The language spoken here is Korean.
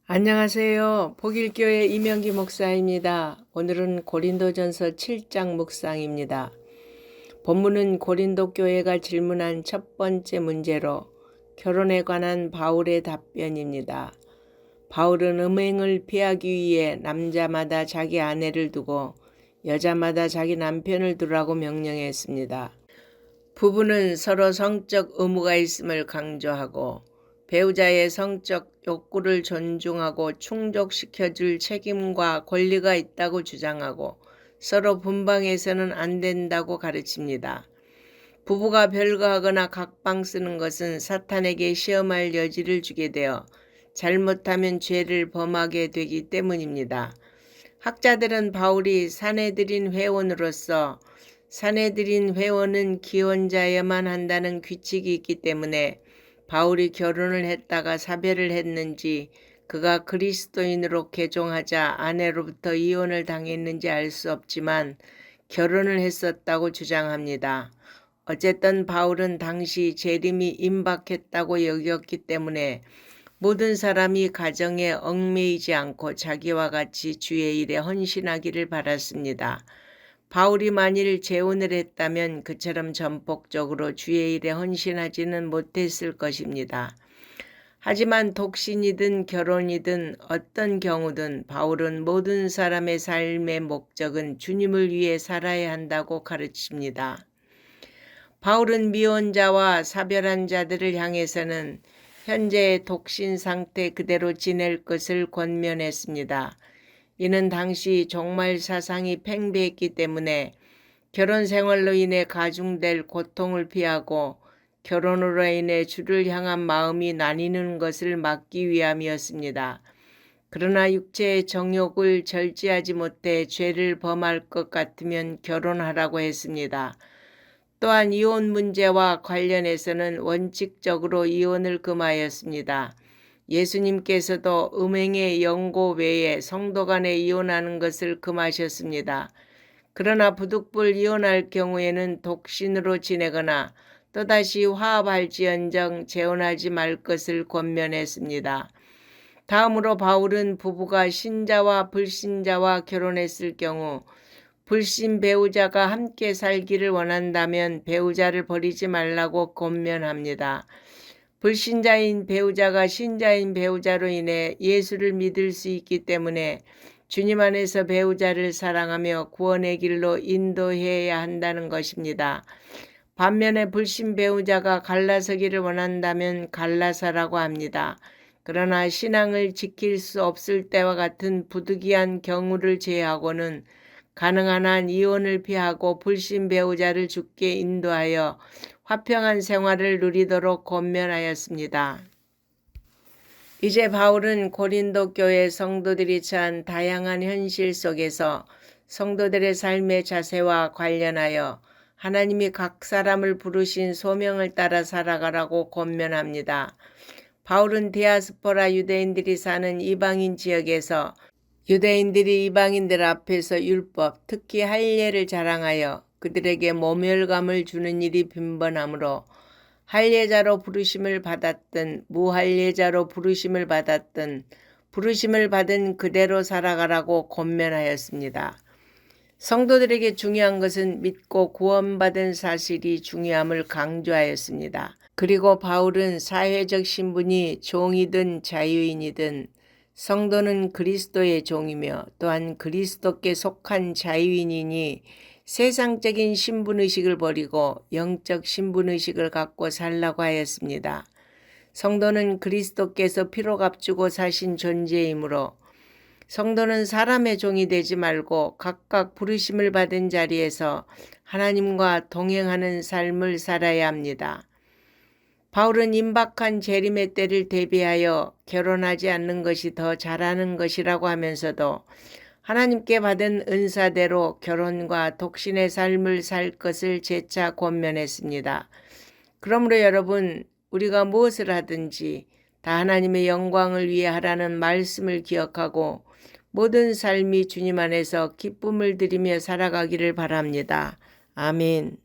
안녕하세요. 복일교회 이명기 목사입니다. 오늘은 고린도전서 7장 묵상입니다. 본문은 고린도 교회가 질문한 첫 번째 문제로 결혼에 관한 바울의 답변입니다. 바울은 음행을 피하기 위해 남자마다 자기 아내를 두고 여자마다 자기 남편을 두라고 명령했습니다. 부부는 서로 성적 의무가 있음을 강조하고 배우자의 성적 욕구를 존중하고 충족시켜줄 책임과 권리가 있다고 주장하고 서로 분방해서는 안 된다고 가르칩니다. 부부가 별거하거나 각방 쓰는 것은 사탄에게 시험할 여지를 주게 되어 잘못하면 죄를 범하게 되기 때문입니다. 학자들은 바울이 사내들인 회원으로서 사내들인 회원은 기혼자여만 한다는 규칙이 있기 때문에 바울이 결혼을 했다가 사별을 했는지 그가 그리스도인으로 개종하자 아내로부터 이혼을 당했는지 알 수 없지만 결혼을 했었다고 주장합니다. 어쨌든 바울은 당시 재림이 임박했다고 여겼기 때문에 모든 사람이 가정에 얽매이지 않고 자기와 같이 주의 일에 헌신하기를 바랐습니다. 바울이 만일 재혼을 했다면 그처럼 전폭적으로 주의 일에 헌신하지는 못했을 것입니다. 하지만 독신이든 결혼이든 어떤 경우든 바울은 모든 사람의 삶의 목적은 주님을 위해 살아야 한다고 가르칩니다. 바울은 미혼자와 사별한 자들을 향해서는 현재의 독신 상태 그대로 지낼 것을 권면했습니다. 이는 당시 종말 사상이 팽배했기 때문에 결혼 생활로 인해 가중될 고통을 피하고 결혼으로 인해 주를 향한 마음이 나뉘는 것을 막기 위함이었습니다. 그러나 육체의 정욕을 절제하지 못해 죄를 범할 것 같으면 결혼하라고 했습니다. 또한 이혼 문제와 관련해서는 원칙적으로 이혼을 금하였습니다. 예수님께서도 음행의 영고 외에 성도 간에 이혼하는 것을 금하셨습니다. 그러나 부득불 이혼할 경우에는 독신으로 지내거나 또다시 화합할지언정 재혼하지 말 것을 권면했습니다. 다음으로 바울은 부부가 신자와 불신자와 결혼했을 경우 불신 배우자가 함께 살기를 원한다면 배우자를 버리지 말라고 권면합니다. 불신자인 배우자가 신자인 배우자로 인해 예수를 믿을 수 있기 때문에 주님 안에서 배우자를 사랑하며 구원의 길로 인도해야 한다는 것입니다. 반면에 불신 배우자가 갈라서기를 원한다면 갈라서라고 합니다. 그러나 신앙을 지킬 수 없을 때와 같은 부득이한 경우를 제외하고는 가능한 한 이혼을 피하고 불신 배우자를 주께 인도하여 화평한 생활을 누리도록 권면하였습니다. 이제 바울은 고린도 교회 성도들이 처한 다양한 현실 속에서 성도들의 삶의 자세와 관련하여 하나님이 각 사람을 부르신 소명을 따라 살아가라고 권면합니다. 바울은 디아스포라 유대인들이 사는 이방인 지역에서 유대인들이 이방인들 앞에서 율법, 특히 할례를 자랑하여 그들에게 모멸감을 주는 일이 빈번하므로 할례자로 부르심을 받았든 무할례자로 부르심을 받았든 부르심을 받은 그대로 살아가라고 권면하였습니다. 성도들에게 중요한 것은 믿고 구원받은 사실이 중요함을 강조하였습니다. 그리고 바울은 사회적 신분이 종이든 자유인이든 성도는 그리스도의 종이며 또한 그리스도께 속한 자유인이니 세상적인 신분의식을 버리고 영적 신분의식을 갖고 살라고 하였습니다. 성도는 그리스도께서 피로 값주고 사신 존재이므로 성도는 사람의 종이 되지 말고 각각 부르심을 받은 자리에서 하나님과 동행하는 삶을 살아야 합니다. 바울은 임박한 재림의 때를 대비하여 결혼하지 않는 것이 더 잘하는 것이라고 하면서도 하나님께 받은 은사대로 결혼과 독신의 삶을 살 것을 재차 권면했습니다. 그러므로 여러분, 우리가 무엇을 하든지 다 하나님의 영광을 위해 하라는 말씀을 기억하고 모든 삶이 주님 안에서 기쁨을 드리며 살아가기를 바랍니다. 아멘.